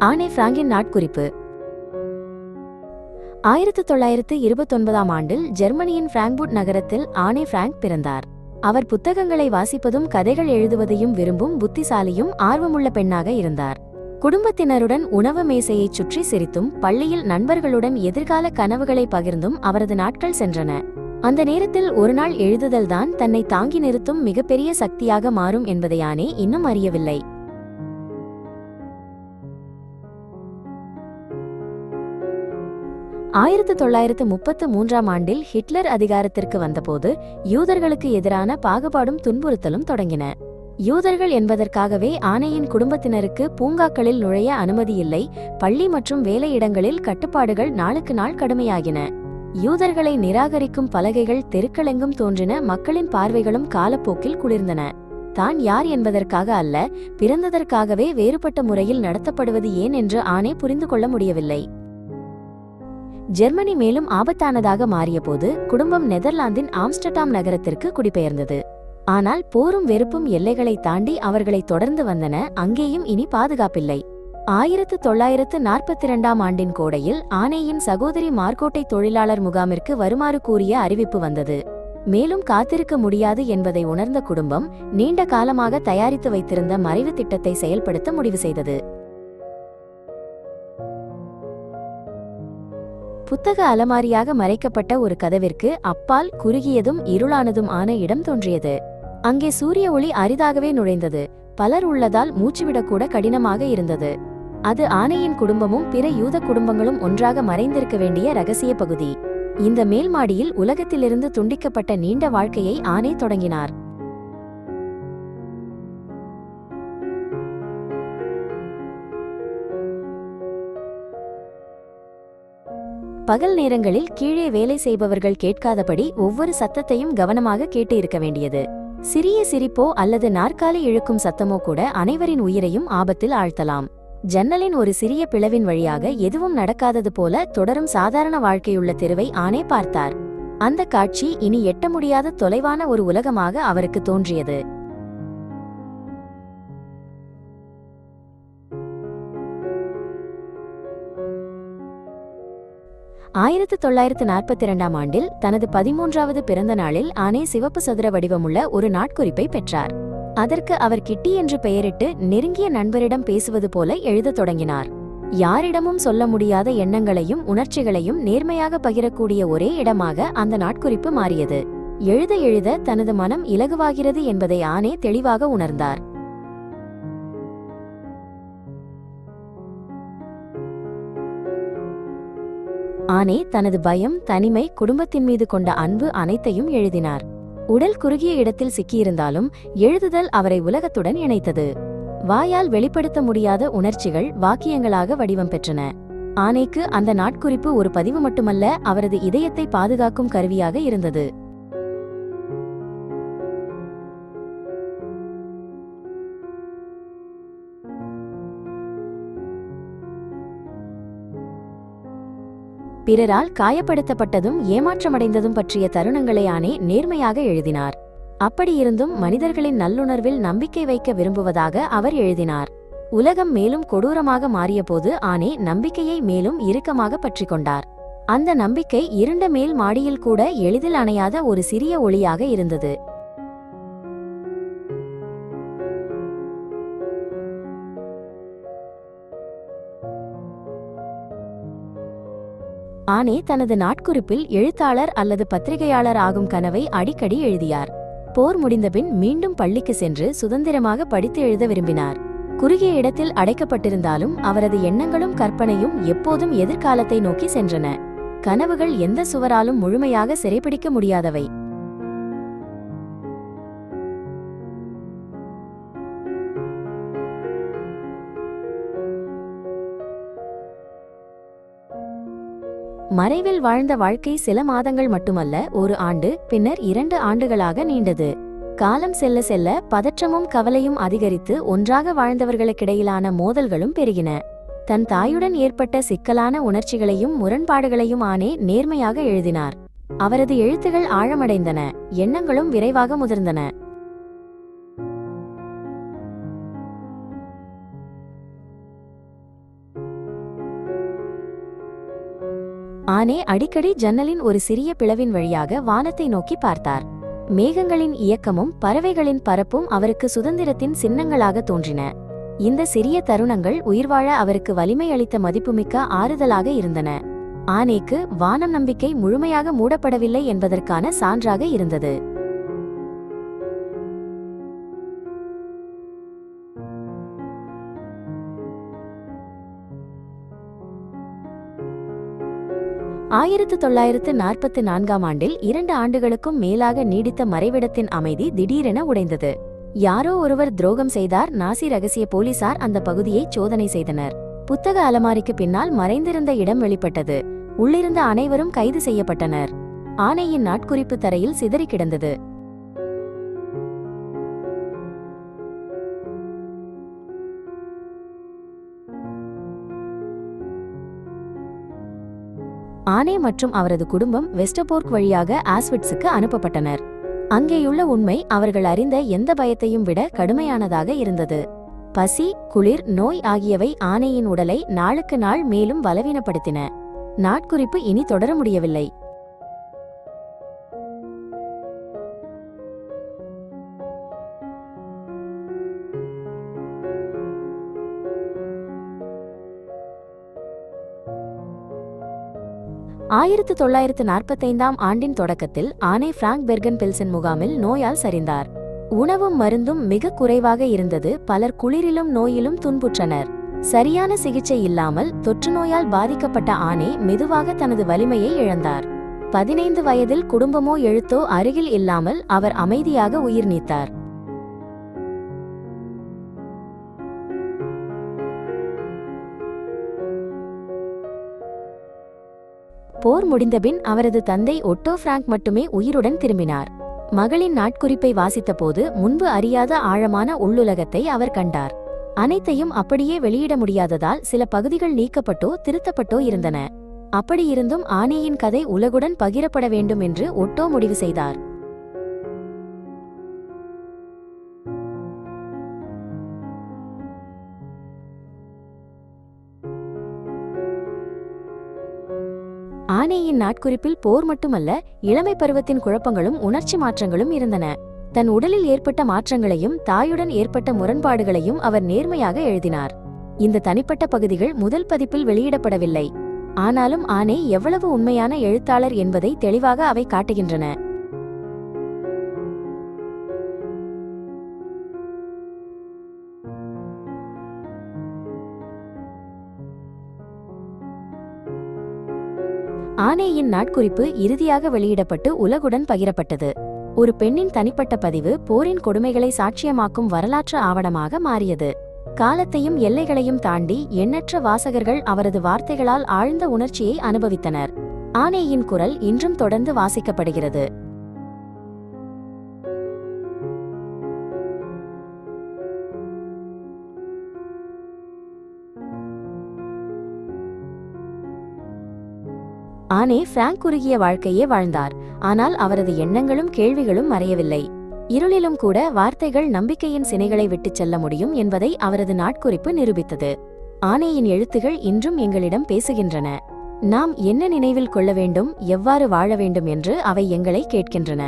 ஆனே பிராங்கின் நாட்குறிப்பு. 1929ஆம் ஆண்டில் ஜெர்மனியின் பிராங்க்பூர்ட் நகரத்தில் ஆனே பிராங்க் பிறந்தார். அவர் புத்தகங்களை வாசிப்பதும் கதைகள் எழுதுவதையும் விரும்பும் புத்திசாலியும் ஆர்வமுள்ள பெண்ணாக இருந்தார். குடும்பத்தினருடன் உணவு மேசையைச் சுற்றி சிரித்தும் பள்ளியில் நண்பர்களுடன் எதிர்கால கனவுகளை பகிர்ந்தும் அவரது நாட்கள் சென்றன. அந்த நேரத்தில் ஒருநாள் எழுதுதல்தான் தன்னை தாங்கி நிறுத்தும் மிகப்பெரிய சக்தியாக மாறும் என்பதை ஆனே இன்னும் அறியவில்லை. 1933ஆம் ஆண்டில் ஹிட்லர் அதிகாரத்திற்கு வந்தபோது யூதர்களுக்கு எதிரான பாகுபாடும் துன்புறுத்தலும் தொடங்கின. யூதர்கள் என்பதற்காகவே ஆனேயின் குடும்பத்தினருக்கு பூங்காக்களில் நுழைய அனுமதியில்லை. பள்ளி மற்றும் வேலையிடங்களில் கட்டுப்பாடுகள் நாளுக்கு நாள் கடுமையாகின. யூதர்களை நிராகரிக்கும் பலகைகள் தெருக்களெங்கும் தோன்றின. மக்களின் பார்வைகளும் காலப்போக்கில் குளிர்ந்தன. தான் யார் என்பதற்காக அல்ல, பிறந்ததற்காகவே வேறுபட்ட முறையில் நடத்தப்படுவது ஏன் என்று ஆனே புரிந்து கொள்ள முடியவில்லை. ஜெர்மனி மேலும் ஆபத்தானதாக மாறியபோது குடும்பம் நெதர்லாந்தின் ஆம்ஸ்டர்டாம் நகரத்திற்கு குடிபெயர்ந்தது. ஆனால் போரும் வெறுப்பும் எல்லைகளை தாண்டி அவர்களை தொடர்ந்து வந்தன. அங்கேயும் இனி பாதுகாப்பில்லை. 1942ஆம் ஆண்டின் கோடையில் ஆனேயின் சகோதரி மார்கோட்டை தொழிலாளர் முகாமிற்கு வருமாறு கூறிய அறிவிப்பு வந்தது. மேலும் காத்திருக்க முடியாது என்பதை உணர்ந்த குடும்பம் நீண்ட காலமாக தயாரித்து வைத்திருந்த மறைவு திட்டத்தை செயல்படுத்த முடிவு செய்தது. புத்தக அலமாரியாக மறைக்கப்பட்ட ஒரு கதவிற்கு அப்பால் குறுகியதும் இருளானதும் ஆன இடம் தோன்றியது. அங்கே சூரிய ஒளி அரிதாகவே நுழைந்தது. பலர் உள்ளதால் மூச்சுவிடக்கூட கடினமாக இருந்தது. அது ஆனேயின் குடும்பமும் பிற யூத குடும்பங்களும் ஒன்றாக மறைந்திருக்க வேண்டிய இரகசிய பகுதி. இந்த மேல்மாடியில் உலகத்திலிருந்து துண்டிக்கப்பட்ட நீண்ட வாழ்க்கையை ஆனே தொடங்கினார். பகல் நேரங்களில் கீழே வேலை செய்பவர்கள் கேட்காதபடி ஒவ்வொரு சத்தத்தையும் கவனமாக கேட்டு இருக்க வேண்டியது. சிறிய சிரிப்போ அல்லது நாற்காலி இழுக்கும் சத்தமோ கூட அனைவரின் உயிரையும் ஆபத்தில் ஆழ்த்தலாம். ஜன்னலின் ஒரு சிறிய பிளவின் வழியாக எதுவும் நடக்காதது போல தொடரும் சாதாரண வாழ்க்கையுள்ள தெருவை ஆனே பார்த்தார். அந்த காட்சி இனி எட்ட முடியாத தொலைவான ஒரு உலகமாக அவருக்கு தோன்றியது. ஆயிரத்து 1942ஆம் ஆண்டில் தனது 13வது பிறந்த நாளில் ஆனே சிவப்பு சதுர வடிவமுள்ள ஒரு நாட்குறிப்பை பெற்றார். அதற்கு அவர் கிட்டி என்று பெயரிட்டு நெருங்கிய நண்பரிடம் பேசுவது போல எழுதத் தொடங்கினார். யாரிடமும் சொல்ல முடியாத எண்ணங்களையும் உணர்ச்சிகளையும் நேர்மையாக பகிரக்கூடிய ஒரே இடமாக அந்த நாட்குறிப்பு மாறியது. எழுத எழுத தனது மனம் இலகுவாகிறது என்பதை ஆனே தெளிவாக உணர்ந்தார். ஆனே தனது பயம், தனிமை, குடும்பத்தின் மீது கொண்ட அன்பு அனைத்தையும் எழுதினார். உடல் குறுகிய இடத்தில் சிக்கியிருந்தாலும் எழுதுதல் அவரை உலகத்துடன் இணைத்தது. வாயால் வெளிப்படுத்த முடியாத உணர்ச்சிகள் வாக்கியங்களாக வடிவம் பெற்றன. ஆனேக்கு அந்த நாட்குறிப்பு ஒரு பதிவு மட்டுமல்ல, அவரது இதயத்தை பாதுகாக்கும் கருவியாக இருந்தது. பிறரால் காயப்படுத்தப்பட்டதும் ஏமாற்றமடைந்ததும் பற்றிய தருணங்களை ஆனே நேர்மையாக எழுதினார். அப்படியிருந்தும் மனிதர்களின் நல்லுணர்வில் நம்பிக்கை வைக்க விரும்புவதாக அவர் எழுதினார். உலகம் மேலும் கொடூரமாக மாறியபோது ஆனே நம்பிக்கையை மேலும் இறுக்கமாக பற்றிக் கொண்டார். அந்த நம்பிக்கை இருண்ட மேல் மாடியில் கூட எளிதில் அணையாத ஒரு சிறிய ஒளியாக இருந்தது. ஆனே தனது நாட்குறிப்பில் எழுத்தாளர் அல்லது பத்திரிகையாளர் ஆகும் கனவை அடிக்கடி எழுதியார். போர் முடிந்தபின் மீண்டும் பள்ளிக்கு சென்று சுதந்திரமாக படித்து எழுத விரும்பினார். குறுகிய இடத்தில் அடைக்கப்பட்டிருந்தாலும் அவரது எண்ணங்களும் கற்பனையும் எப்போதும் எதிர்காலத்தை நோக்கி சென்றன. கனவுகள் எந்த சுவராலும் முழுமையாக சிறைப்பிடிக்க முடியாதவை. மறைவில் வாழ்ந்த வாழ்க்கை சில மாதங்கள் மட்டுமல்ல, ஒரு ஆண்டு, பின்னர் 2 ஆண்டுகளாக நீண்டது. காலம் செல்ல செல்ல பதற்றமும் கவலையும் அதிகரித்து ஒன்றாக வாழ்ந்தவர்களுக்கிடையிலான மோதல்களும் பெருகின. தன் தாயுடன் ஏற்பட்ட சிக்கலான உணர்ச்சிகளையும் முரண்பாடுகளையும் ஆனே நேர்மையாக எழுதினார். அவரது எழுத்துகள் ஆழமடைந்தன, எண்ணங்களும் விரைவாக முதிர்ந்தன. ஆனே அடிக்கடி ஜன்னலின் ஒரு சிறிய பிளவின் வழியாக வானத்தை நோக்கி பார்த்தார். மேகங்களின் இயக்கமும் பறவைகளின் பரப்பும் அவருக்கு சுதந்திரத்தின் சின்னங்களாக தோன்றின. இந்த சிறிய தருணங்கள் உயிர்வாழ அவருக்கு வலிமை அளித்த மதிப்புமிக்க ஆறுதலாக இருந்தன. ஆனேக்கு வானம் நம்பிக்கை முழுமையாக மூடப்படவில்லை என்பதற்கான சான்றாக இருந்தது. ஆயிரத்து 1944 ஆண்டில் 2 ஆண்டுகளுக்கும் மேலாக நீடித்த மறைவிடத்தின் அமைதி திடீரென உடைந்தது. யாரோ ஒருவர் துரோகம் செய்தார். நாசி ரகசிய போலீசார் அந்த பகுதியை சோதனை செய்தனர். புத்தக அலமாரிக்கு பின்னால் மறைந்திருந்த இடம் வெளிப்பட்டது. உள்ளிருந்த அனைவரும் கைது செய்யப்பட்டனர். ஆனையின் நாட்குறிப்பு தரையில் சிதறி கிடந்தது. ஆனே மற்றும் அவரது குடும்பம் வெஸ்டபோர்க் வழியாக ஆஸ்விட்ஸுக்கு அனுப்பப்பட்டனர். அங்கேயுள்ள உண்மை அவர்கள் அறிந்த எந்த பயத்தையும் விட கடுமையானதாக இருந்தது. பசி, குளிர், நோய் ஆகியவை ஆனையின் உடலை நாளுக்கு நாள் மேலும் பலவீனப்படுத்தின. நாட்குறிப்பு இனி தொடர முடியவில்லை. ஆயிரத்து 1945 ஆண்டின் தொடக்கத்தில் ஆனே பிராங்க் பெர்கன் பெல்சன் முகாமில் நோயால் சரிந்தார். உணவும் மருந்தும் மிக குறைவாக இருந்தது. பலர் குளிரிலும் நோயிலும் துன்புற்றனர். சரியான சிகிச்சை இல்லாமல் தொற்று நோயால் பாதிக்கப்பட்ட ஆனே மெதுவாக தனது வலிமையை இழந்தார். 15 வயதில் குடும்பமோ எழுத்தோ அருகில் இல்லாமல் அவர் அமைதியாக உயிர் நீத்தார். போர் முடிந்தபின் அவரது தந்தை ஒட்டோ பிராங்க் மட்டுமே உயிருடன் திரும்பினார். மகளின் நாட்குறிப்பை வாசித்தபோது முன்பு அறியாத ஆழமான உள்ளுலகத்தை அவர் கண்டார். அனைத்தையும் அப்படியே வெளியிட முடியாததால் சில பகுதிகள் நீக்கப்பட்டோ திருத்தப்பட்டோ இருந்தன. அப்படியிருந்தும் ஆனேயின் கதை உலகுடன் பகிரப்பட வேண்டும் என்று ஒட்டோ முடிவு செய்தார். ஆனேயின் நாட்குறிப்பில் போர் மட்டுமல்ல, இளமை பருவத்தின் குழப்பங்களும் உணர்ச்சி மாற்றங்களும் இருந்தன. தன் உடலில் ஏற்பட்ட மாற்றங்களையும் தாயுடன் ஏற்பட்ட முரண்பாடுகளையும் அவர் நேர்மையாக எழுதினார். இந்த தனிப்பட்ட பகுதிகள் முதல் பதிப்பில் வெளியிடப்படவில்லை. ஆனாலும் ஆனே எவ்வளவு உண்மையான எழுத்தாளர் என்பதை தெளிவாக அவை காட்டுகின்றன. ஆனேயின் நாட்குறிப்பு இறுதியாக வெளியிடப்பட்டு உலகுடன் பகிரப்பட்டது. ஒரு பெண்ணின் தனிப்பட்ட பதிவு போரின் கொடுமைகளை சாட்சியமாக்கும் வரலாற்று ஆவணமாக மாறியது. காலத்தையும் எல்லைகளையும் தாண்டி எண்ணற்ற வாசகர்கள் அவரது வார்த்தைகளால் ஆழ்ந்த உணர்ச்சியை அனுபவித்தனர். ஆனேயின் குரல் இன்றும் தொடர்ந்து வாசிக்கப்படுகிறது. ஆனே பிராங்க் குறுகிய வாழ்க்கையே வாழ்ந்தார். ஆனால் அவரது எண்ணங்களும் கேள்விகளும் மறையவில்லை. இருளிலும் கூட வார்த்தைகள் நம்பிக்கையின் சினைகளை விட்டுச் செல்ல முடியும் என்பதை அவரது நாட்குறிப்பு நிரூபித்தது. ஆனேயின் எழுத்துகள் இன்றும் எங்களிடம் பேசுகின்றன. நாம் என்ன நினைவில் கொள்ள வேண்டும், எவ்வாறு வாழ வேண்டும் என்று அவை எங்களை கேட்கின்றன.